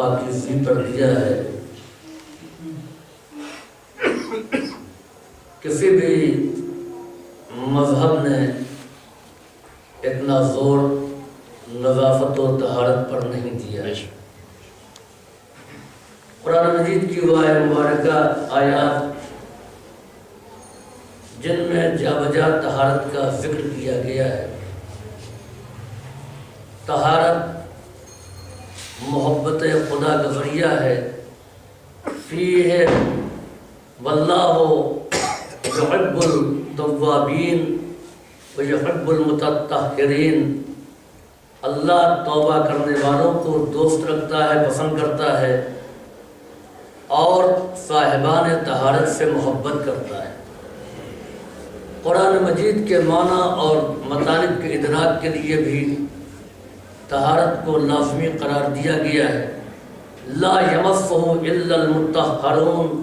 پاکیزگی پر دیا ہے۔ کسی بھی مذہب نے اتنا زور نظافت و طہارت پر نہیں دیا ہے۔ قرآن مجید کی وہ مبارکہ آیات جن میں جا بجا طہارت کا ذکر کیا گیا ہے، طہارت محبت خدا کا ذریعہ ہے۔ فیہ واللہ یحب التوابین ویحب المتطہرین، اللہ توبہ کرنے والوں کو دوست رکھتا ہے، پسند کرتا ہے، اور صاحبان طہارت سے محبت کرتا ہے۔ قرآن مجید کے معنی اور مطالب کے ادراک کے لیے بھی طہارت کو لازمی قرار دیا گیا ہے۔ لا یمسہ الا المطہرون،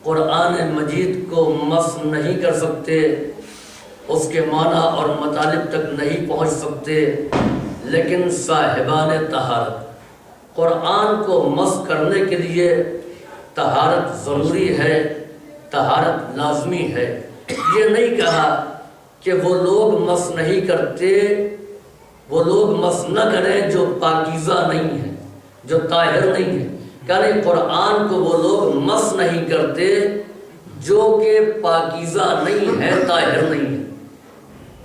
قرآن مجید کو مس نہیں کر سکتے، اس کے معنی اور مطالب تک نہیں پہنچ سکتے، لیکن صاحبان طہارت۔ قرآن کو مس کرنے کے لیے طہارت ضروری ہے، طہارت لازمی ہے۔ یہ نہیں کہا کہ وہ لوگ مس نہیں کرتے، وہ لوگ مس نہ کریں جو پاکیزہ نہیں ہیں، جو طاہر نہیں ہیں، یعنی قرآن کو وہ لوگ مس نہیں کرتے جو کہ پاکیزہ نہیں ہے، طاہر نہیں ہے۔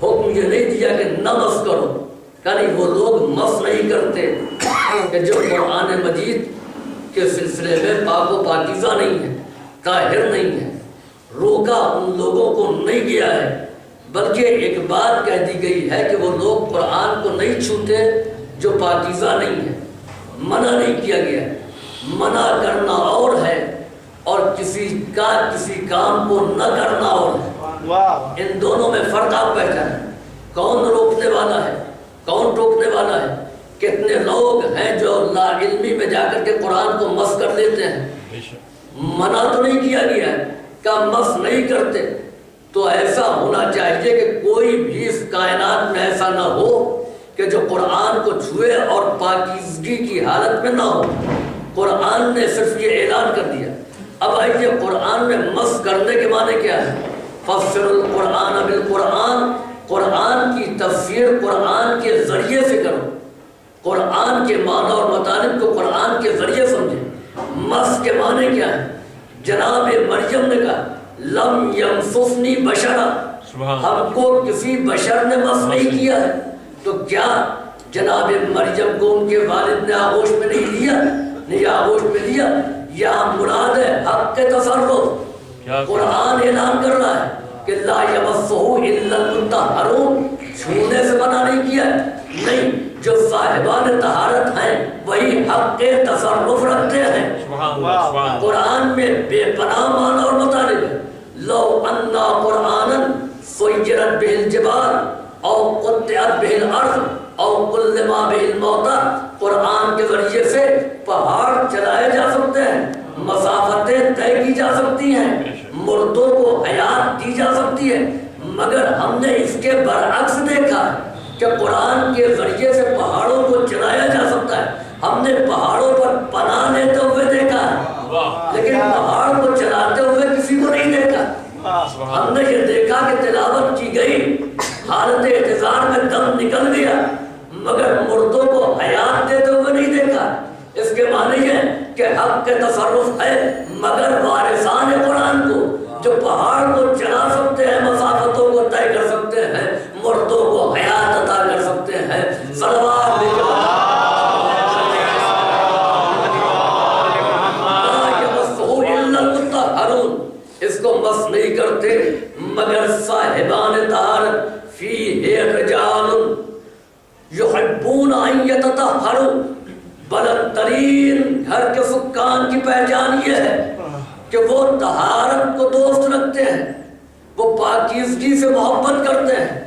حکم یہ نہیں دیا کہ نہ مس کرو، یعنی وہ لوگ مس نہیں کرتے کہ جو قرآن مجید کے سلسلے میں پاک و پاکیزہ نہیں ہے، طاہر نہیں ہے۔ روکا ان لوگوں کو نہیں گیا ہے، بلکہ ایک بات کہہ دی گئی ہے کہ وہ لوگ قرآن کو نہیں چھوتے جو پاکیزہ نہیں ہے۔ منع نہیں کیا گیا، منع کرنا اور ہے اور کسی کام کو نہ کرنا اور ہے۔ ان دونوں میں فرق آپ پہچانیں، کون روکنے والا ہے، کون ٹوکنے والا ہے۔ کتنے لوگ ہیں جو لا علمی میں جا کر کے قرآن کو مس کر لیتے ہیں۔ منع تو نہیں کیا گیا ہے کہ مس نہیں کرتے، تو ایسا ہونا چاہیے کہ کوئی بھی اس کائنات میں ایسا نہ ہو کہ جو قرآن کو چھوئے اور پاکیزگی کی حالت میں نہ ہو۔ قرآن نے صرف یہ اعلان کر دیا۔ اب آئیے قرآن میں مس کرنے کے معنی کیا ہے؟ فسر القرآن بالقرآن، قرآن کی تفسیر قرآن کے ذریعے سے کرو، قرآن کے معنی اور مطالب کو قرآن کے ذریعے سمجھیں۔ مس کے معنی کیا ہے؟ جناب مریم نے کہا لم یمسسنی بشرا، ہم کو کسی بشر نے مس نہیں کیا ہے، تو کیا جناب مریم کو ان کے والد نے آغوش میں نہیں لیا؟ نہیں آغوش میں لیا۔ یہاں مراد ہے حق کے تصرف۔ قرآن اعلان کر رہا ہے کہ لا یمسہ الا المطہرون، چھونے سے منع نہیں کیا ہے، نہیں، جو صاحبان طہارت ہیں وہی حق کے تصرف رکھتے ہیں۔ قرآن میں بے پناہ معنی اور مطالب ہے۔ لو انا قرآنا سیرت بہ الجبال او قطعت بہ الارض او کلم بہ الموتى، قرآن کے ذریعے سے پہاڑ چلائے جا سکتے ہیں، مسافتیں طے کی جا سکتی ہیں، مردوں کو حیات دی جا سکتی ہے، مگر ہم نے اس کے برعکس دیکھا کہ قرآن کے ذریعے سے پہاڑوں کو چلایا جا سکتا ہے۔ ہم نے پہاڑوں پر پناہ لیتے ہوئے دیکھا ہے، لیکن پہاڑ کو چلاتے ہوئے کسی کو نہیں دیکھا۔ ہم نے یہ دیکھا کہ تلاوت کی گئی، حالت اعتذار میں دم نکل گیا، مگر مردوں کو حیات دیتے ہوئے نہیں دیکھا۔ اس کے معنی ہے کہ حق کے تصرف ہے، مگر وارثان قرآن کو جو پہاڑ کو چلا سکتے ہیں، مسافتوں کو طے کر سکتے ہیں، مردوں کو حیات عطا کر سکتے ہیں۔ صلوات اس کو مس نہیں کرتے مگر صاحبان طہارت۔ فیہ رجال یحبون ان یتطہروا، بلند ترین گھر کے سکان کی پہچان یہ ہے کہ وہ طہارت کو دوست رکھتے ہیں، وہ پاکیزگی سے محبت کرتے ہیں۔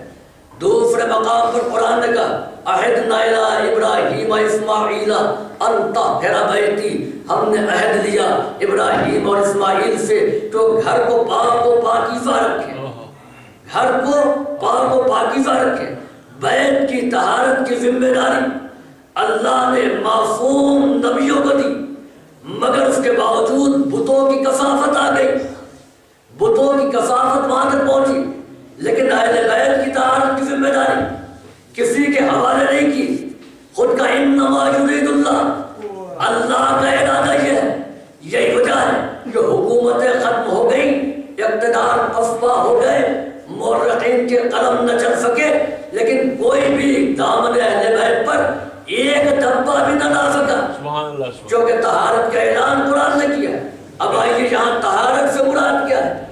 دوسرے مقام پر قرآن نے کہا عہدنا الی ابراہیم اسماعیل ان طہر بیتی، ہم نے عہد لیا ابراہیم اور اسماعیل سے تو گھر کو پاک و پاکیزہ رکھیں، گھر کو پاک و پاکیزہ رکھیں۔ بیت کی طہارت کی ذمہ داری اللہ نے معصوم نبیوں کو دی، مگر اس کے باوجود بتوں کی کثافت آ گئی، بتوں کی کثافت وہاں تک پہنچی، لیکن اہل بیت کی طہارت کی ذمہ داری کسی کے حوالے نہیں کی، خود کا انما یرید اللہ، اللہ کا ارادہ یہ ہے۔ یہی وجہ ہے کہ حکومتیں ختم ہو گئی، اقتدار پسپا ہو گئے، مورخین کے قلم نہ چل سکے، لیکن کوئی بھی دامن اہل بیت پر ایک دھبا بھی نہ لا سکا، کیونکہ طہارت کا اعلان قرآن نے کیا۔ اب آئیے یہاں طہارت سے مراد کیا ہے؟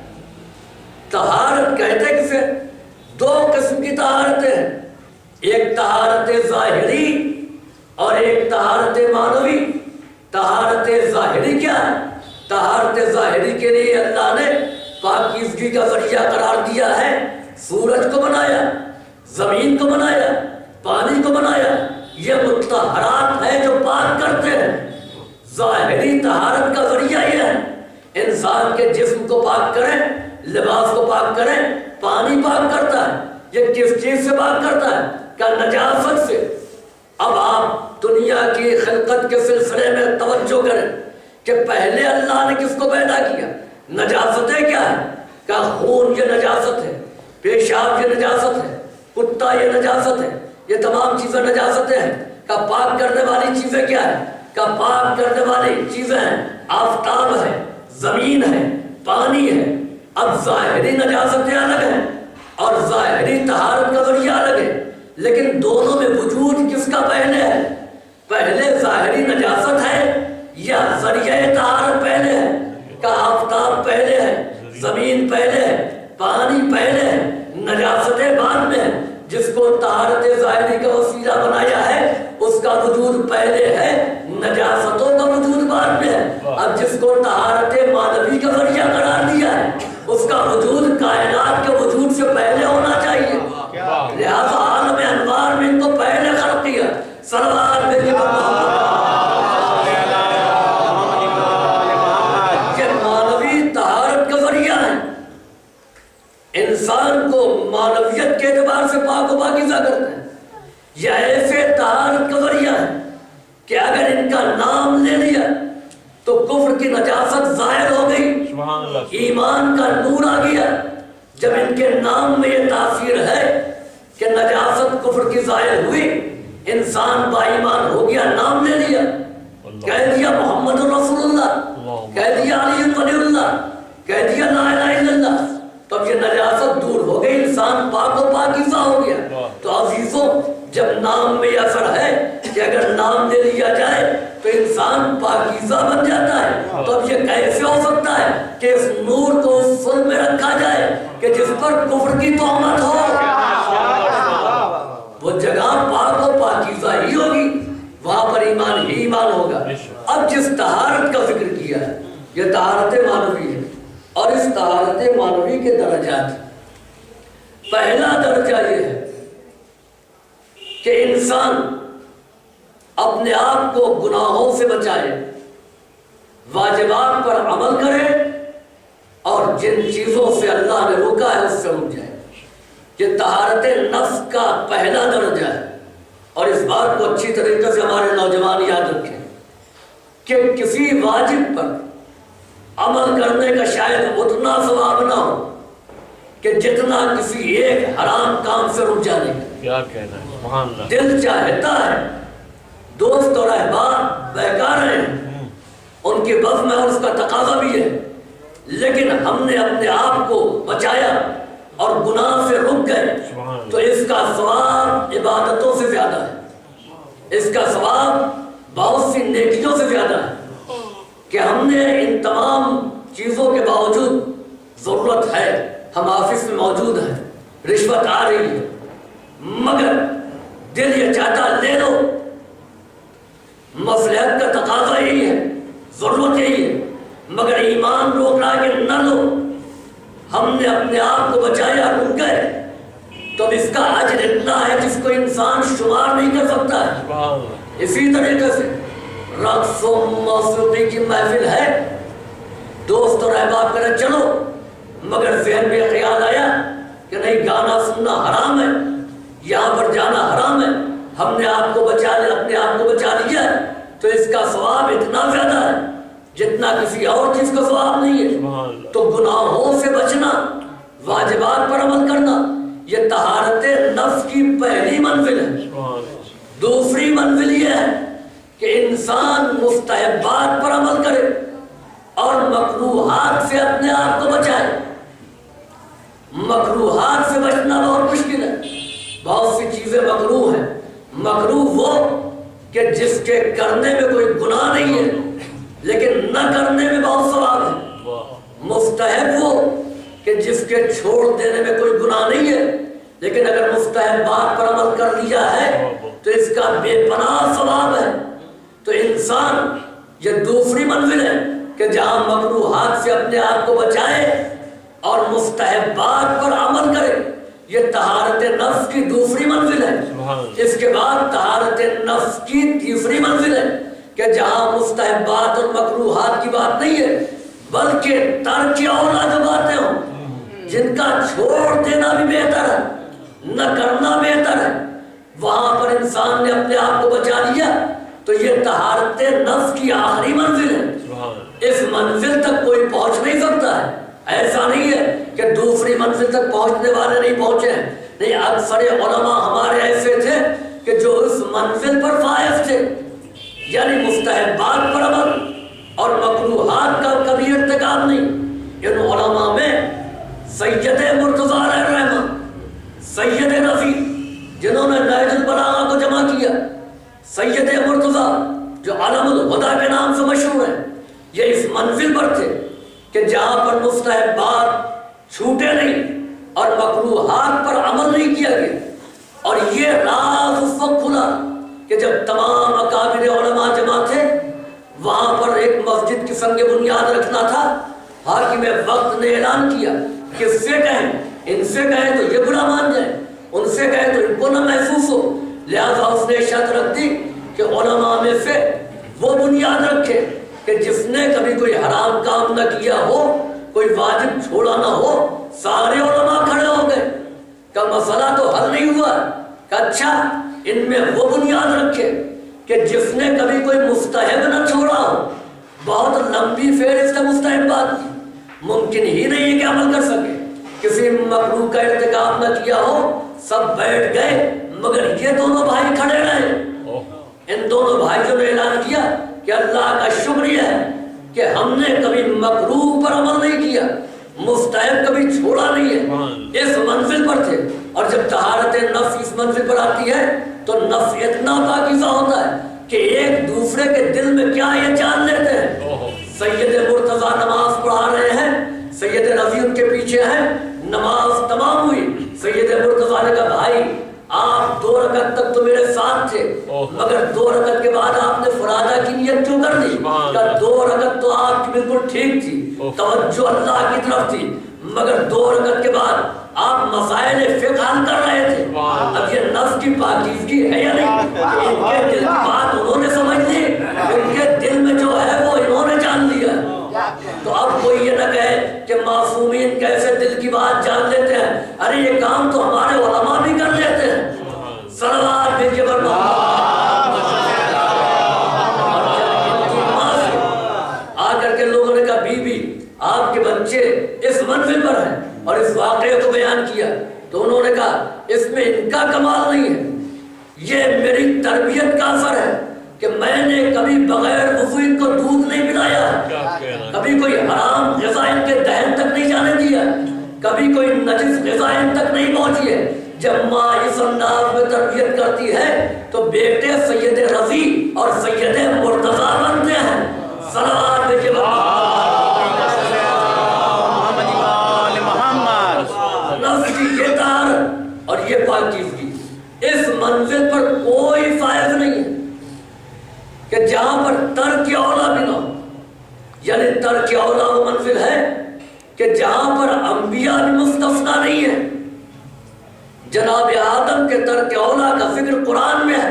طہارت کہتے کسے؟ دو قسم کی طہارتیں ہیں، ایک طہارت ظاہری اور ایک طہارت معنوی۔ طہارت ظاہری کیا ہے؟ طہارت ظاہری کے لیے اللہ نے پاکیزگی کا ذریعہ قرار دیا ہے، سورج کو بنایا، زمین کو بنایا، پانی کو بنایا، یہ مطہرات ہیں جو پاک کرتے ہیں۔ ظاہری طہارت کا ذریعہ یہ ہے، انسان کے جسم کو پاک کریں، لباس کو پاک کریں، پانی پاک کرتا ہے۔ یہ کس چیز سے پاک کرتا ہے؟ کہ نجاست سے۔ اب آپ دنیا کی خلقت کے سلسلے میں توجہ کریں کہ پہلے اللہ نے کس کو پیدا کیا؟ نجاستیں کیا ہے؟ کہ خون یہ نجاست ہے، پیشاب یہ نجاست ہے، کتا یہ نجاست ہے، یہ تمام چیزیں نجاستیں ہیں۔ کہ پاک کرنے والی چیزیں کیا ہے؟ کہ پاک کرنے والی چیزیں ہیں، آفتاب ہے، زمین ہے، پانی ہے۔ اب ظاہری نجاستیں الگ ہیں اور ظاہری طہارت کا ذریعہ الگ ہے، لیکن دونوں میں وجود کس کا پہلے ہے؟ پہلے ظاہری نجاست ہے یا ذریعہ طہارت پہلے ہے؟ کہ آفتاب پہلے ہے، زمین پہلے ہے، پانی پہلے ہے، نجاستیں بعد میں ہے۔ جس کو طہارت ظاہری کا وسیلہ بنایا ہے اس کا وجود پہلے ہے، نجاستوں کا وجود بعد میں ہے۔ اب جس کو طہارت معنوی کا ذریعہ قرار دیا ہے اس کا وجود کائنات کے وجود سے پہلے ہونا چاہیے، لہذا عالم انوار میں ان کو پہلے خلق کیا۔ صلوات بھیجیے انسان کو معنویت کے اعتبار سے پاک و پاکیزہ کرتے ہیں۔ یہ ایسے طہارت کا ذریعہ ہے کہ اگر ان کا نام لے لیا تو کفر کی نجاست ظاہر ہو گئی، ایمان کا نور آ گیا۔ جب ان کے نام میں یہ تاثیر ہے کہ نجاست کفر کی ظاہر ہوئی، انسان با ایمان ہو گیا، نام لے لیا، کہہ دیا محمد رسول اللہ، کہہ دیا علی ولی اللہ، کہہ دیا لا الہ الا اللہ، تب یہ نجاست دور ہو گئی، انسان پاک و پاکیزہ ہو گیا۔ تو عزیزوں، جب نام میں یہ اثر ہے کہ اگر نام لے لیا جائے تو انسان پاکیزہ بن جاتا ہے، تو اب یہ کیسے ہو سکتا ہے کہ اس نور کو اس صلب میں رکھا جائے کہ جس پر کفر کی تہمت ہو؟ وہ جگہ پاک و پاکیزہ ہی ہوگی، وہاں پر ایمان ہی ایمان ہوگا۔ اب جس طہارت کا ذکر کیا ہے یہ طہارت معنوی ہے، اور اس طہارت معنوی کے درجات، پہلا درجہ یہ ہے کہ انسان اپنے آپ کو گناہوں سے بچائے، واجبات پر عمل کرے اور جن چیزوں سے اللہ نے روکا ہے اس سے رک جائے۔ یہ طہارت نفس کا پہلا درجہ ہے، اور اس بات کو اچھی طریقے سے ہمارے نوجوان یاد رکھیں کہ کسی واجب پر عمل کرنے کا شاید اتنا ثواب نہ ہو کہ جتنا کسی ایک حرام کام سے رک جانے کا۔ کیا کہنا ہے، سبحان اللہ۔ دل چاہتا ہے، دوست اور احباب بہکار ہیں، ان کی بزم ہے اور اس کا تقاضا بھی ہے، لیکن ہم نے اپنے آپ کو بچایا اور گناہ سے رک گئے تو اس کا ثواب عبادتوں سے زیادہ ہے، اس کا ثواب بہت سی نیکیوں سے زیادہ ہے کہ ہم نے ان تمام چیزوں کے باوجود ضرورت ہے، ہم آفس میں موجود ہیں، رشوت آ رہی ہے، مگر دل یہ چاہتا لے لو، مصلحت کا تقاضا یہی ہے، ضرورت یہی ہے، مگر ایمان روک رہا ہے کہ نہ لو۔ ہم نے اپنے آپ کو بچایا، رک گئے، تو اس کا اجر اتنا ہے جس کو انسان شمار نہیں کر سکتا ہے۔ اسی طریقے سے رقص و موسیقی کی محفل ہے، دوست اور احباب کرے چلو، مگر ذہن میں خیال آیا کہ نہیں، گانا سننا حرام ہے، یہاں پر جانا حرام ہے، ہم نے آپ کو بچا لیا، اپنے آپ آپ کو بچا لیا تو اس کا ثواب اتنا زیادہ ہے جتنا کسی اور چیز کا ثواب نہیں ہے۔ تو گناہوں سے بچنا، واجبات پر عمل کرنا، یہ طہارت نفس کی پہلی منزل ہے۔ دوسری منزل یہ ہے کہ انسان مستحبات پر عمل کرے اور مکروہات سے اپنے آپ کو بچائے۔ مکروہات سے بچنا بہت مشکل ہے، بہت سی چیزیں مکروہ ہیں۔ مکروہ وہ کہ جس کے کرنے میں کوئی گناہ نہیں ہے لیکن نہ کرنے میں بہت ثواب ہے۔ مستحب وہ کہ جس کے چھوڑ دینے میں کوئی گناہ نہیں ہے لیکن اگر مستحبات پر عمل کر لیا ہے تو اس کا بے پناہ ثواب ہے۔ تو انسان یہ دوسری منزل ہے کہ جہاں مکروہات سے اپنے آپ کو بچائے اور مستحبات پر عمل کرے، یہ طہارت نفس کی دوسری منزل ہے۔ اس کے بعد طہارت نفس کی تیسری منزل ہے کہ جہاں مستحبات اور مکروہات کی بات نہیں ہے بلکہ ترک اولا جو باتیں ہوں جن کا چھوڑ دینا بھی بہتر ہے، نہ کرنا بہتر ہے، وہاں پر انسان نے اپنے آپ کو بچا لیا تو یہ طہارت نفس کی آخری منزل ہے۔ اس منزل تک کوئی پہنچ نہیں سکتا ہے۔ ایسا نہیں ہے کہ دوسری منزل تک پہنچنے والے نہیں پہنچے ہیں، نہیں، اکثر علماء ہمارے ایسے تھے کہ جو اس منزل پر فائز تھے، یعنی مستحبات پر عمل اور مکروہات کا کبھی ارتکاب نہیں۔ ان علماء میں سید مرتضیٰ علیہ الرحمہ، سید رفیع جنہوں نے نہج البلاغہ کو جمع کیا، سید مرتضیٰ جو علم الہدیٰ کے نام سے مشہور ہیں، یہ اس منزل پر تھے کہ جہاں پر مستحبات چھوٹے نہیں اور مکروہات پر عمل نہیں کیا گیا۔ اور یہ راز اس وقت کھلا کہ جب تمام اکابر علماء جمع تھے، وہاں پر ایک مسجد کی سنگ بنیاد رکھنا تھا۔ حاکم وقت نے اعلان کیا کہ اس سے کہیں، ان سے کہیں تو یہ برا مان جائیں، ان سے کہیں تو ان کو نہ محسوس ہو، لہذا اس نے شرط رکھ دی کہ علماء میں سے وہ بنیاد رکھے کہ جس نے کبھی کوئی حرام کام نہ کیا ہو، کوئی واجب چھوڑا نہ ہو۔ سارے علماء کھڑے ہو گئے کہ مسئلہ تو حل نہیں ہوا، کہ اچھا ان میں وہ بنیاد رکھے کہ جس نے کبھی کوئی مستحب نہ چھوڑا ہو۔ بہت لمبی فہرست ہے مستحبات کی، ممکن ہی نہیں ہے کہ عمل کر سکے۔ کسی مکروہ کا ارتکاب نہ کیا ہو، سب بیٹھ گئے مگر یہ دونوں بھائی کھڑے رہے۔ ان دونوں بھائیوں نے اعلان کیا کہ اللہ کا شکریہ ہے کہ ہم نے کبھی مکروہ پر عمل نہیں کیا، مستحب کبھی چھوڑا نہیں ہے۔ اس منزل پر تھے، اور جب طہارت نفس اس منزل پر آتی ہے تو نفس اتنا پاکیزہ ہوتا ہے کہ ایک دوسرے کے دل میں کیا یہ جان لیتے ہیں۔ سید مرتضیٰ نماز پڑھا رہے ہیں، سید رفیع ان کے پیچھے ہیں، نماز تمام ہوئی، سید مرتضیٰ نے کہا بھائی آپ 2 رکعت تک تو میرے ساتھ تھے مگر 2 رکعت کے بعد آپ نے فرادہ کی نیت کیوں کر دی؟ کہ 2 رکعت تو آپ کی بالکل ٹھیک تھی، توجہ اللہ کی طرف تھی، مگر 2 رکعت کے بعد آپ مسائل فقہ حل کر رہے تھے۔ اب یہ نفس کی پاکیزگی ہے یا نہیں؟ ان کے دل کی بات انہوں نے سمجھ لی، ان کے دل میں جو ہے وہ انہوں نے جان لیا۔ تو اب کوئی یہ نہ کہے کہ معصومین کیسے دل کی بات جان لیتے ہیں، ارے یہ کام تو ہمارے علماء بھی کر لیتے ہیں۔ صلوات بھیجیے بر آ کر کے لوگوں نے کہا بی بی آپ کے بچے اس منزل پر ہیں، اور اس واقعے کو بیان کیا تو انہوں نے کہا اس میں ان کا کمال نہیں ہے، یہ میری تربیت کا اثر ہے کہ میں نے کبھی بغیر وضو ان کو دودھ نہیں پلایا، کبھی کوئی حرام غذا ان کے دہن تک نہیں جانے دیا، کبھی کوئی نجس غذا ان تک نہیں پہنچی ہے۔ جب ماں اس انداز میں تربیت کرتی ہے تو بیٹے سید رفیع اور سید مرتضیٰ بنتے ہیں۔ صلوات بھیجیے نفس کی یہ طہارت اور یہ پاکیزگی، اس منزل پر کوئی فائدہ نہیں ہے کہ جہاں پر ترک اولا بھی نہ ہو۔ یعنی ترک اولا وہ منزل ہے کہ جہاں پر انبیاء بھی مستثنیٰ نہیں ہے۔ جناب آدم کے ترک اولا کا ذکر قرآن میں ہے،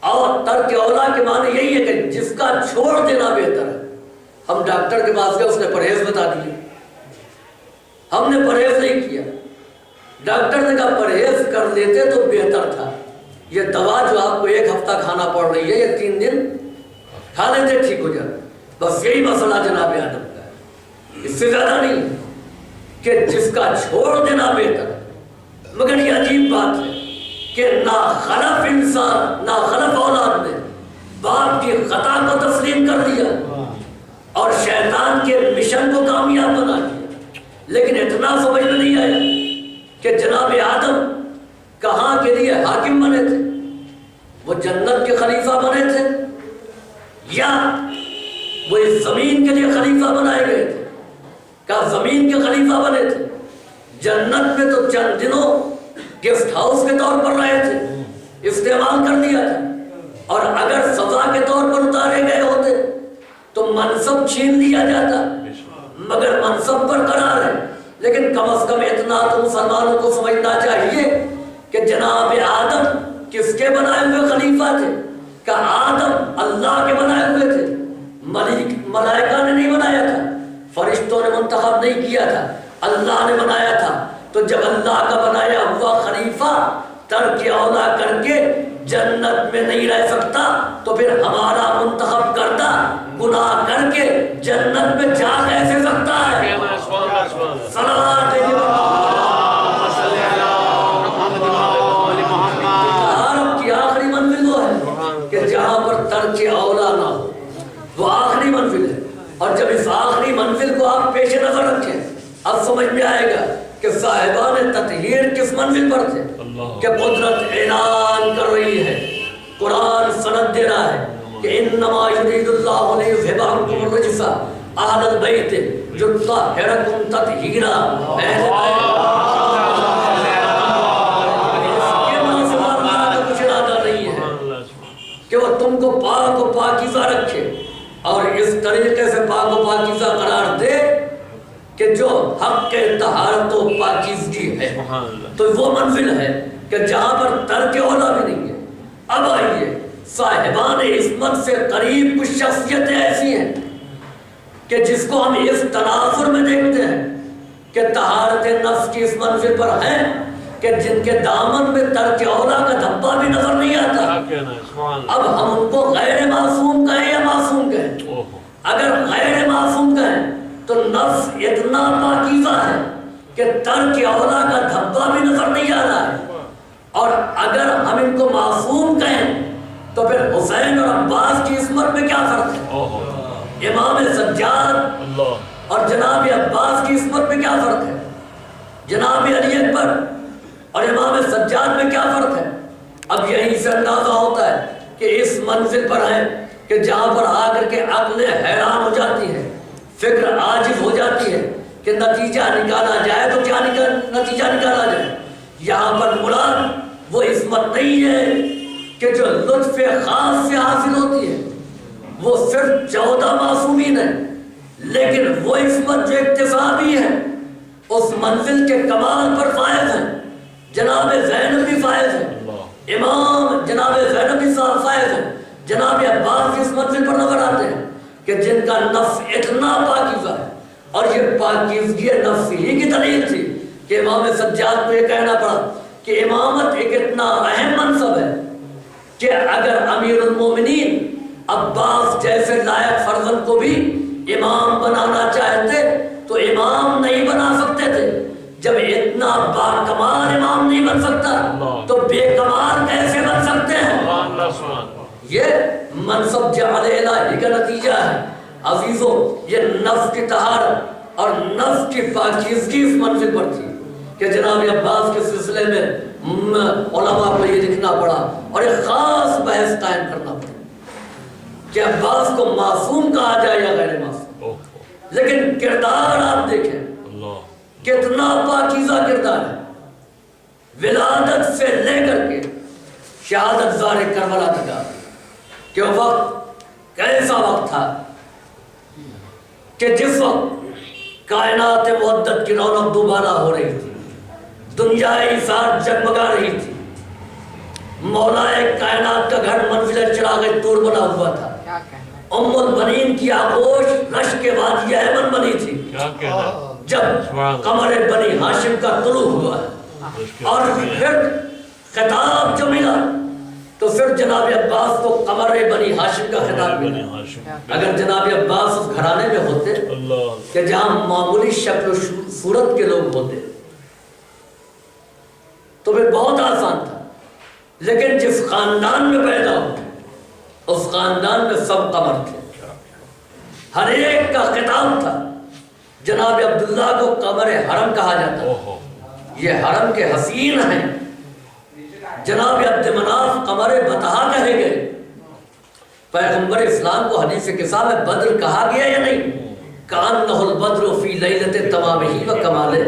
اور ترک اولا کے معنی یہی ہے کہ جس کا چھوڑ دینا بہتر ہے۔ ہم ڈاکٹر کے پاس گئے، اس نے پرہیز بتا دیا، ہم نے پرہیز نہیں کیا، ڈاکٹر نے کہا پرہیز کر لیتے تو بہتر تھا، یہ دوا جو آپ کو 1 ہفتہ کھانا پڑ رہی ہے، یہ 3 دن کھا لیتے ٹھیک ہو جاتا. بس یہی مسئلہ جناب آدم کا ہے، اس سے زیادہ نہیں کہ جس کا چھوڑ دینا بہتر ہے. مگر یہ عجیب بات ہے کہ نہ خلف انسان، نہ خلف اولاد نے باپ کی خطا کو تسلیم کر دیا اور شیطان کے مشن کو کامیاب بنا دیا. لیکن اتنا سمجھ میں نہیں آیا کہ جناب آدم کہاں کے لیے حاکم بنے تھے؟ وہ جنت کے خلیفہ بنے تھے یا وہ اس زمین کے لیے خلیفہ بنائے گئے تھے؟ کہا زمین کے خلیفہ بنے تھے. جنت میں تو چند دنوں گیسٹ ہاؤس کے طور پر رہے تھے، استعمال کر دیا تھا. اور اگر سزا کے طور پر اتارے گئے ہوتے تو منصب چھین لیا جاتا، مگر منصب برقرار ہے. لیکن کم از کم اتنا تو مسلمانوں کو سمجھنا چاہیے کہ جناب آدم کس کے بنائے ہوئے خلیفہ تھے؟ کہ آدم اللہ کے بنائے ہوئے تھے. ملائکہ نے نہیں بنایا تھا، فرشتوں نے منتخب نہیں کیا تھا، اللہ نے بنایا تھا. تو جب اللہ کا بنایا ہوا خلیفہ ترک اولا کر کے جنت میں نہیں رہ سکتا تو پھر ہمارا منتخب کردہ گناہ کر کے جنت میں جا کیسے سکتا ہے؟ صلوات عرب کی آخری منزل وہ ہے کہ جہاں پر ترک اولا نہ ہو، وہ آخری منزل ہے. اور جب اس آخری منزل کو آپ پیش نظر رکھیں اب سمجھ میں آئے گا کہ صاحبان تطہیر کس منزل پر تھے. کہ قدرت اعلان کر رہی ہے، قرآن سند دے رہا ہے کہ انما یرید اللہ لیذھب عنکم الرجس اہل البیت یطہرکم تطہیرا. کچھ ارادہ نہیں ہے کہ وہ تم کو پاک و پاکیزہ رکھے اور اس طریقے سے پاک و پاکیزہ قرار دے کہ جو حق کے طہارت و پاکیزگی ہے. تو وہ منزل ہے کہ جہاں پر ترک اولا بھی نہیں ہے. اب آئیے صاحبان عصمت سے قریب کچھ شخصیتیں ایسی ہیں کہ جس کو ہم اس تناظر میں دیکھتے ہیں کہ طہارت نفس کی اس منزل پر ہیں کہ جن کے دامن میں ترک اولا کا دھبا بھی نظر نہیں آتا. اب ہم ان کو غیر معصوم کہیں یا معصوم کہیں؟ اگر غیر معصوم کہیں تو نفس اتنا پاکیزہ ہے کہ ترک اولا کا دھبا بھی نظر نہیں آ رہا ہے. اور اگر ہم ان کو معصوم کہیں تو پھر حسین اور عباس کی عصمت میں کیا فرق ہے؟ امام سجاد اور جناب عباس کی عصمت میں کیا فرق ہے؟ جناب علی اکبر اور امام سجاد میں کیا فرق ہے؟ اب یہیں سے اندازہ ہوتا ہے کہ اس منزل پر ہے کہ جہاں پر آ کر کے عقلیں حیران ہو جاتی ہے، فکر عاجز ہو جاتی ہے کہ نتیجہ نکالا جائے تو کیا نتیجہ نکالا جائے. یہاں پر مراد وہ عصمت نہیں ہے کہ جو لطف خاص سے حاصل ہوتی ہے، وہ صرف 14 معصومین ہیں، لیکن وہ عصمت جو اکتسابی ہے اس منزل کے کمال پر فائز ہیں. جناب زینب بھی فائز ہیں، امام جناب زینب بھی فائز ہیں. جناب عباس اس منزل پر نظر آتے ہیں کہ جن کا نفس اتنا پاکیزہ ہے. اور یہ پاکیزگی نفس ہی کی دلیل تھی کہ امام سجاد کو یہ کہنا پڑا کہ امامت ایک اتنا اہم منصب ہے کہ اگر امیر المومنین عباس جیسے لائق فرزند کو بھی امام بنانا چاہتے تو امام نہیں بنا سکتے تھے. جب اتنا باکمال امام نہیں بن سکتا تو بے کمال کیسے بن سکتے ہیں؟ یہ منصب جعل الہی کا نتیجہ ہے. عزیزوں، یہ نفس کی طہارت اور نفس کی پاکیزگی اس منزل پر تھی کہ جناب عباس کے سلسلے میں علماء کو یہ لکھنا پڑا اور ایک خاص بحث قائم کرنا پڑا کہ عباس کو معصوم کہا جائے یا غیر معصوم. لیکن کردار آپ دیکھیں کتنا پاکیزہ کردار ہے. ولادت سے لے کر کے شہادت زار کربلا تک کہ وقت کیسا وقت تھا کہ جس وقت کائنات مودت کی رونق دوبارہ ہو رہی تھی، دنیا ایثار جگمگا رہی تھی، مولا کائنات کا گھر منزل چراغ طور بنا ہوا تھا. ام البنین کی آغوش رشک وادی ایمن بنی تھی جب قمر بنی ہاشم کا طلوع ہوا. اور پھر خطاب جو ملا تو پھر جناب عباس کو قمر بنی ہاشم کا خطاب ملا۔ اگر جناب عباس اس گھرانے میں ہوتے کہ جہاں معمولی شکل و صورت کے لوگ ہوتے تو پھر بہت آسان تھا، لیکن جس خاندان میں پیدا ہو اس خاندان میں سب قمر تھے، ہر ایک کا خطاب تھا۔ جناب عبداللہ کو قمر حرم کہا جاتا، یہ حرم کے حسین ہیں۔ جناب عبد مناف قمر بطحا کہے گئے۔ پیغمبر اسلام کو حدیث کتاب میں بدر کہا گیا یا نہیں؟ کأنہ البدر فی لیلۃ تمامہ و کمالہ،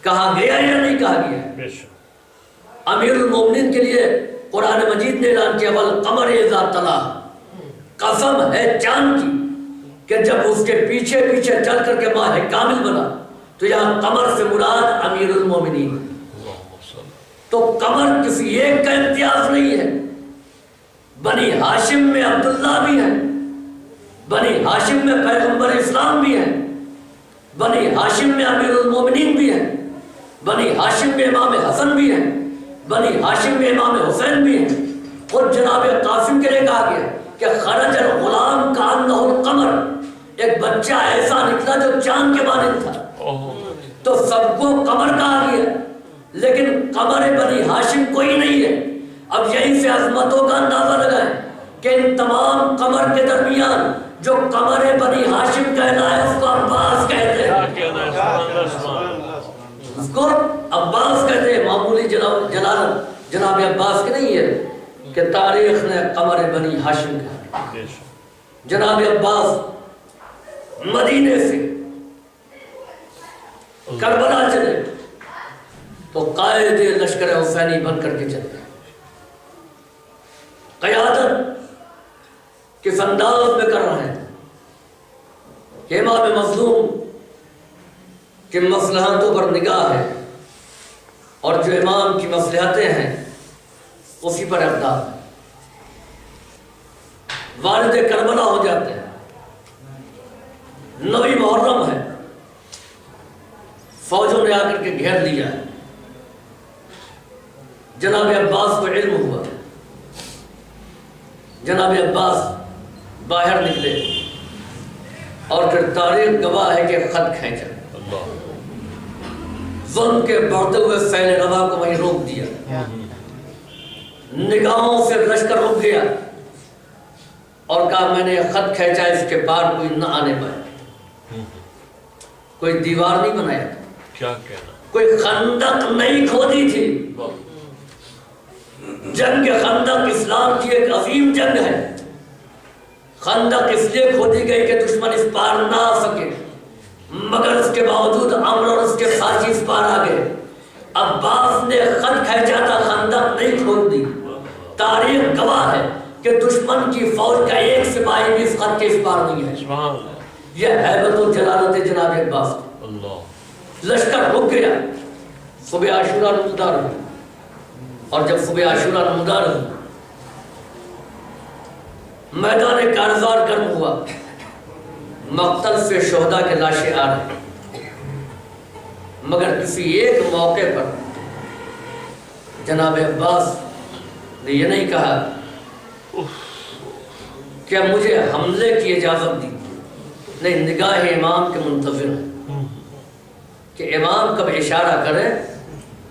کہا گیا یا نہیں کہا گیا؟ امیر المومنین کے لیے قرآن مجید نے اعلان کیا والقمر اذا تلاہ، قسم ہے چاند کی کہ جب اس کے پیچھے پیچھے چل کر کے ماہ کامل بنا، تو یہاں قمر سے مراد امیر المومنین۔ تو قمر کسی ایک کا امتیاز نہیں ہے، بنی ہاشم میں عبداللہ بھی ہیں، بنی ہاشم میں پیغمبر اسلام بھی ہیں، بنی ہاشم میں امیر المومنین بھی ہیں، بنی ہاشم میں امام حسن بھی ہیں، بنی ہاشم میں امام حسین بھی ہیں۔ اور جناب قاسم کے لیے کہا گیا کہ خرج الغلام کأنہ القمر، ایک بچہ ایسا نکلا جو چاند کے مانند تھا۔ تو سب کو قمر کہا گیا، لیکن قمر بنی ہاشم کوئی نہیں ہے۔ اب یہیں سے عظمتوں کا اندازہ لگائیں کہ ان تمام قمر کے درمیان جو قمر بنی ہاشم کہنا ہے اس کو عباس کہتے ہیں، اس کو عباس کہتے ہیں۔ معمولی جلالت جناب عباس کی نہیں ہے کہ تاریخ نے قمر بنی ہاشم کہا۔ جناب عباس مدینے سے کربلا چلے تو قائد لشکر حسینی بن کر کے چلے۔ قیادت کس انداز میں کر رہے ہیں کہ امام مظلوم کی مصلحتوں پر نگاہ ہے، اور جو امام کی مصلحتیں ہیں اسی پر اقدام ہے۔ والد کربلا ہو جاتے ہیں، 9 محرم ہے، فوجوں نے آ کر کے گھیر لیا ہے۔ جناب عباس کو علم ہوا، جناب عباس باہر نکلے اور پھر تاریخ گواہ ہے کہ خط کھینچا، ظلم کے بڑھتے ہوئے فیل روا کو وہیں روک دیا، نگاہوں سے لشکر رک گیا اور کہا میں نے خط کھینچا، اس کے پار کوئی نہ آنے پائے۔ کوئی دیوار نہیں بنایا تھا، کیا کہنا، کوئی خندق نہیں کھودی تھی۔ جنگ خندق اسلام کی ایک عظیم جنگ ہے۔ خندق اس لیے کھودی گئی کہ دشمن اس پار نہ آ سکے، مگر اس کے باوجود عمر اور اس کے ساتھی اس پار آ گئے۔ عباس نے خط کھینچا تھا، خندق نہیں کھود دی۔ تاریخ گواہ ہے کہ دشمن کی فوج کا ایک سپاہی بھی اس خط کے اس پار نہیں ہے۔ یہ ہیبت و جلالت جناب عباس کی۔ لشکر رک گیا، صبح عاشورہ نمودار ہوئی، اور جب صبح عاشورہ نمودار ہوئی میدان کارزار گرم ہوا، مقتل سے شہداء کے لاشیں آ رہے، مگر کسی ایک موقع پر جناب عباس نے یہ نہیں کہا کہ مجھے حملے کی اجازت دی، نہیں، نگاہ امام کے منتظر ہے کہ امام کب اشارہ کرے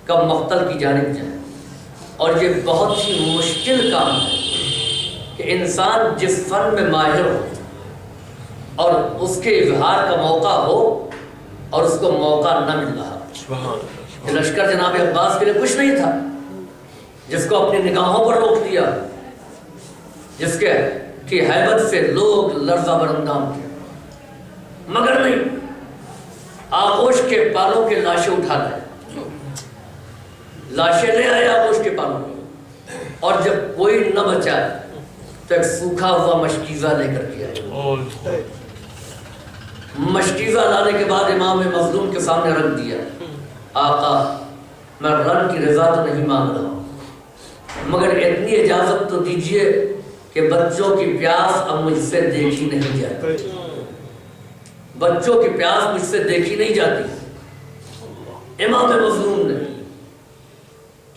کب مقتل کی جانب جائے۔ اور یہ بہت ہی مشکل کام ہے کہ انسان جس فن میں ماہر ہو اور اس کے اظہار کا موقع ہو اور اس کو موقع نہ مل رہا۔ یہ لشکر جناب عباس کے لیے کچھ نہیں تھا، جس کو اپنی نگاہوں پر روک دیا، جس کے کی ہیبت سے لوگ لرزہ برندام تھے، مگر نہیں، آغوش کے بالوں کے لاشیں اٹھا لائے، لاشیں لے آئے آغوش کے بالوں میں، اور جب کوئی نہ بچا تو ایک سوکھا ہوا مشکیزہ لے کر کے آئے۔ مشکیزہ لانے کے بعد امام مظلوم کے سامنے رکھ دیا، آقا میں رن کی رضا تو نہیں مانگ رہا ہوں، مگر اتنی اجازت تو دیجئے کہ بچوں کی پیاس اب مجھ سے دیکھی نہیں جاتی، بچوں کی پیاس مجھ سے دیکھی نہیں جاتی۔ امام مظلوم نے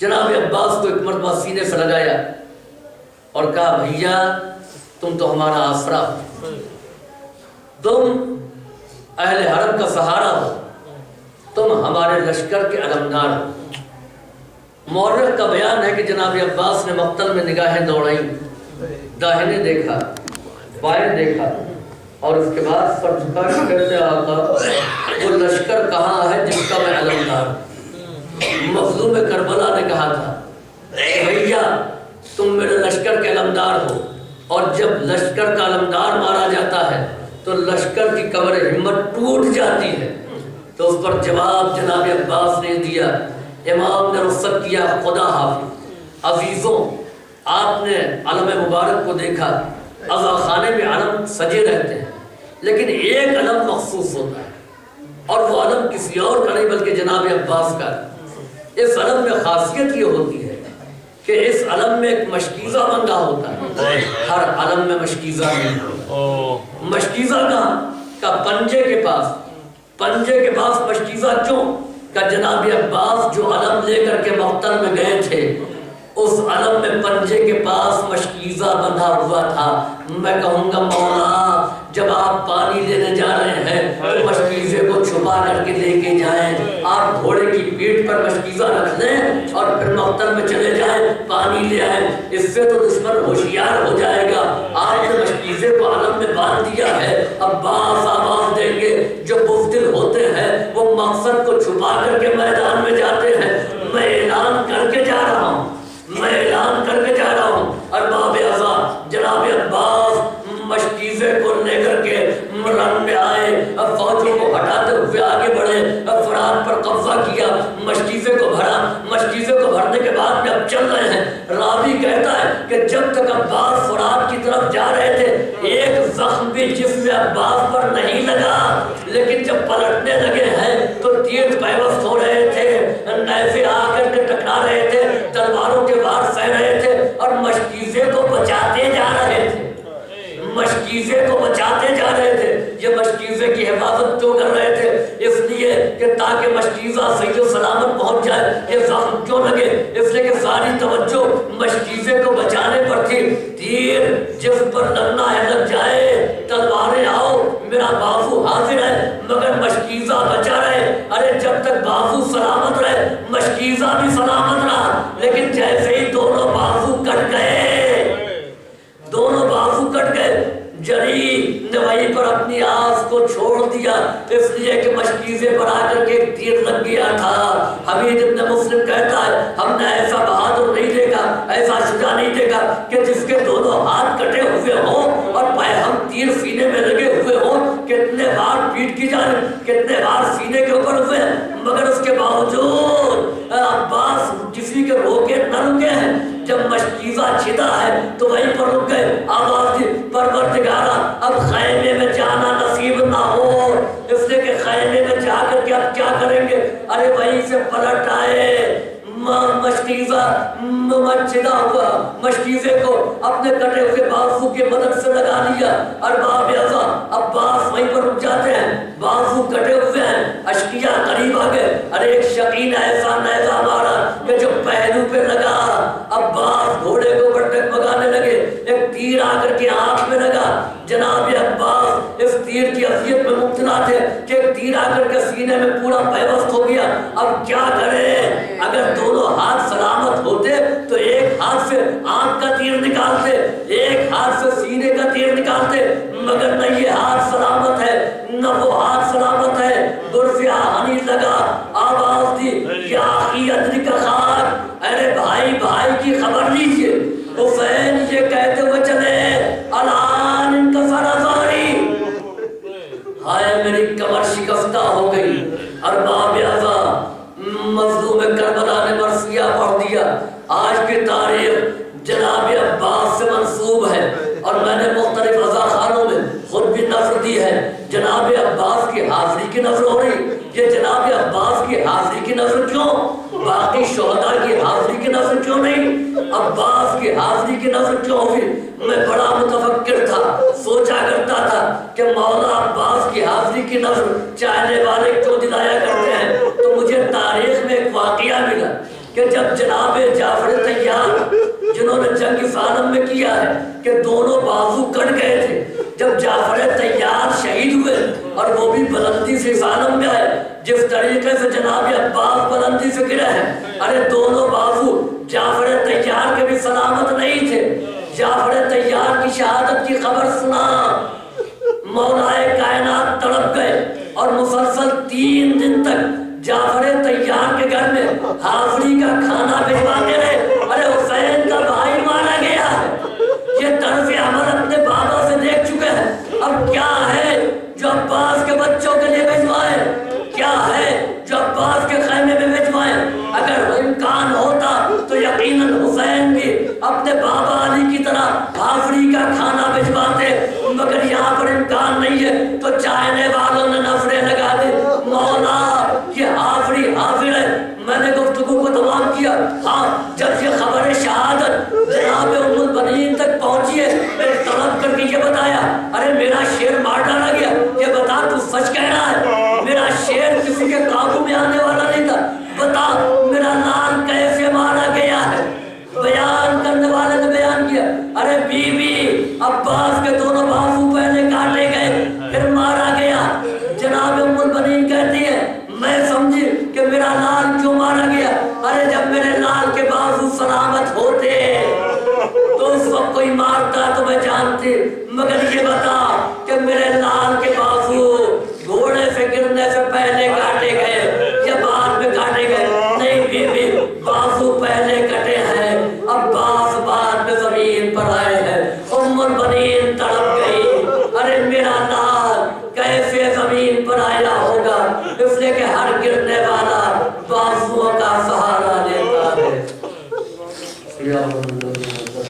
جناب عباس کو ایک مرتبہ سینے سے لگایا اور کہا بھیا تم تو ہمارا آسرا ہو، تم اہل حرم کا سہارا ہو، تم ہمارے لشکر کے علمدار ہو۔ مورخ کا بیان ہے کہ جناب عباس نے مقتل میں نگاہیں دوڑائیں، داہنے دیکھا، بائیں دیکھا، اور اس کے بعد سر جھکا کے کہتے آقا وہ لشکر کہاں ہے جس کا میں علمدار ہوں؟ مظلوم کربلا نے کہا تھا بھیا تم میرے لشکر کے علمدار ہو، اور جب لشکر کا علمدار مارا جاتا ہے تو لشکر کی کمر ہمت ٹوٹ جاتی ہے۔ تو اس پر جواب جناب عباس نے دیا، امام نے رخصت کیا، خدا حافظ۔ عزیزوں آپ نے علم مبارک کو دیکھا، عزا خانے میں علم سجے رہتے ہیں لیکن ایک علم مخصوص ہوتا ہے، اور وہ علم کسی اور کا نہیں بلکہ جناب عباس کا۔ اس علم میں خاصیت یہ ہوتی ہے کہ اس علم میں ایک مشکیزہ بندہ ہوتا ہے، ہر علم میں مشکیزہ نہیں ہوتا۔ مشکیزہ کا پنجے کے پاس مشکیزہ کیوں؟ کہ جناب عباس جو علم لے کر کے مقتل میں گئے تھے اس علم میں پنجے کے پاس مشکیزہ بندھا ہوا تھا۔ میں کہوں گا مولا جب آپ پانی لینے جا رہے ہیں تو مشکیزے کو چھپا کر کے لے کے جائیں، آپ گھوڑے کی پیٹھ پر مشکیزہ رکھ لیں اور پھر مقتل میں چلے جائیں، پانی لے آئیں، اس سے تو دشمن ہوشیار ہو جائے گا۔ آپ نے مشکیزے کو علم میں باندھ دیا ہے۔ عباس آواز دیں گے، جو بزدل ہوتے ہیں وہ مقصد کو چھپا کر کے میدان میں جاتے ہیں۔ میں اعلان کر کے جا رہا ہوں، ارباب اعضا جناب عباس مشکیزے کو لے کر کے رن میں آئے، اب فوجوں کو ہٹاتے ہوئے آگے بڑھے، اب فرات پر قبضہ کیا، مشکیزے کو بھرا، مشکیزے کو بھرنے کے بعد میں اب چل رہے ہیں۔ راوی کہتا ہے کہ جب تک عباس فرات کی طرف جا رہے تھے ایک زخم بھی جسم عباس پر نہیں لگا، لیکن جب پلٹنے لگے ہیں تو تیر پیوست ہو رہے تھے، نیزے آ کر کے ٹکرا رہے تھے، تلواروں کے وار سہ رہے تھے اور مشکیزے کو بچاتے جا رہے تھے، مشکیزے کو بچاتے جا رہے تھے۔ یہ مشکیزے کی حفاظت کیوں کر رہے تھے؟ اس لیے کہ تاکہ مشکیزہ صحیح و سلامت پہنچ جائے۔ یہ زخم کیوں لگے؟ اس لیے کہ ساری توجہ مشکیزے کو بچانے پر تھی۔ تیر جس پر لگنا ہے لگ جائے، تلواریں آؤ، میرا بازو حاضر ہے، مگر مشکیزہ بچا رہے۔ ارے جب تک بازو سلامت رہے مشکیزہ بھی سلامت رہا، لیکن جیسے ہی دونوں بازو کٹ گئے، جری نے وہیں پر اپنی آس کو چھوڑ دیا، اس لیے کہ مشکیزے پر آ کر کے ایک تیر لگ گیا تھا۔ حمید ابن مسلم کہتا ہے ہم نے ایسا بہادر نہیں دیکھا، ایسا شجاع نہیں دیکھا کہ جس کے دونوں ہاتھ کٹے ہوئے ہوں اور ہم تیر سینے میں لگے ہوئے ہوں، کتنے بار پیٹھ کی جانب، کتنے بار سینے کے اوپر ہوئے، مگر اس کے باوجود عباس کسی کے روکے نہ رکے ہیں۔ جب مشکیزہ چھدا ہے تو وہیں پر رک گئے، آواز دی پروردگارا اب خیمے میں جانا نصیب نہ ہو، اس لیے کہ خیمے میں جا کر کے اب کیا کریں گے؟ ارے وہیں سے پلٹ آئے، مشکیزہ چھدا ہوا مشکیزے کو اپنے کٹے ہوئے بازو کی مدد سے لگا لیا۔ ارباب اعضا عباس وہیں پر رک جاتے ہیں، بازو کٹے ہوئے ہیں، اشکیا قریب آ گئے۔ ارے ایک شکین ایسا نیزہ مارا کہ جو پہلو پہ لگا، عباس گھوڑے کو بٹک بگانے لگے، ایک تیر آ کر کے آنکھ میں لگا۔ جناب عباس اس تیر کی اذیت میں مبتلا تھے کہ ایک تیر آ کر کے سینے میں پورا پیوست ہو گیا۔ اب کیا کریں؟ اگر دونوں ہاتھ سلامت ہوتے تو ایک ہاتھ سے آنکھ کا تیر نکالتے، ایک ہاتھ سے سینے کا تیر نکالتے، مگر نہ یہ ہاتھ سلامت ہے نہ وہ ہاتھ سلامت ہے۔ برف آہنی لگا، آواز دی یا اخی ادرک خاک، ارے بھائی بھائی کی خبر لیجئے۔ حسین یہ کہتے ہوئے چلے الان انکسر ازاری، ہائے میری کمر شکستہ ہو گئی۔ ارباب اعضا مظلوم کربلا نے مرثیہ پڑھ دیا۔ آج کی تاریخ جناب عباس سے منسوب ہے اور میں نے مختلف عزا خانوں میں خود بھی نظر دی ہے۔ جناب عباس کی حاضری کی نظر ہو رہی، یہ جناب عباس کی حاضری کی نظر کیوں؟ باقی شہداء کی حاضری کی نظر کیوں نہیں؟ عباس کی حاضری کی نظر کیوں ہوئی؟ میں بڑا متفکر تھا، سوچا کرتا تھا کہ مولا عباس کی حاضری کی نظر چاہنے والے کیوں دلایا کرتے ہیں؟ تو مجھے تاریخ میں ایک واقعہ ملا کہ جب جناب جعفر طیار جنہوں نے جنگ اس عالم میں کیا ہے کہ دونوں بازو کٹ گئے تھے جب جعفر طیار شہید ہوئے، اور وہ بھی بلندی سے اس عالم میں آئے جس طریقے سے جناب عباس بلندی سے گرے ہیں۔ ارے دونوں بازو جعفر طیار کے بھی سلامت نہیں تھے۔ جعفر طیار کی شہادت کی خبر سنا، مولائے کائنات تڑپ گئے اور مسلسل 3 دن تک جعفر طیار کے گھر میں حاضری کا کھانا بھجواتے رہے۔ ارے حسین کا بھائی مارا گیا ہے، یہ طرز عمل اپنے بابا سے دیکھ چکے ہیں، اب کیا ہے جو عباس کے بچوں کے لیے بھجوائیں؟ کیا ہے جو عباس کے خیمے میں بھجوائیں؟ اگر امکان ہوتا تو یقیناً حسین بھی اپنے بابا علی کی طرح حاضری کا کھانا بھجواتے، مگر یہاں پر امکان نہیں ہے تو چاہنے والوں نے نفریں لگا دی، مولا یہ حاضری حاضر ہے۔ میں نے گفتگو کو تمام کیا، ہاں جب یہ خبر شہادت جناب ام البنین تک پہنچی ہے، میں نے طلب کر کے یہ بتایا، ارے میرا شیر مار ڈالا گیا، یہ بتا تو سچ کہہ رہا ہے؟ میرا شیر کسی کے قابو میں آنے والا نہیں تھا، بتا میرا لال کیسے مارا گیا ہے؟ بیان کرنے والے نے بیان کیا، ارے بی بی عباس کے دونوں بازو پہلے کاٹے گئے پھر مارا گیا۔ جناب ام البنین کہتی ہے میں سمجھی کہ میرا لال کیوں مارا گیا، ارے جب میرے لال کے بازو سلامت ہوتے تو اس وقت کوئی مارتا تو میں جانتی، مگر یہ بتا کہ میرے لال کے بازو گھوڑے سے گرنے سے پہلے کاٹے گئے یا بعد میں کاٹے گئے؟ نہیں بی بی، بازو پہلے کٹے ہیں، عباس بعد میں زمین پر آئے ہیں۔ ام البنین تڑپ گئی، ارے میرا لال کیسے زمین پر آیا ہوگا، اس لیے کہ ہر گرنے والا بازوؤں کا سہارا لیتا ہے۔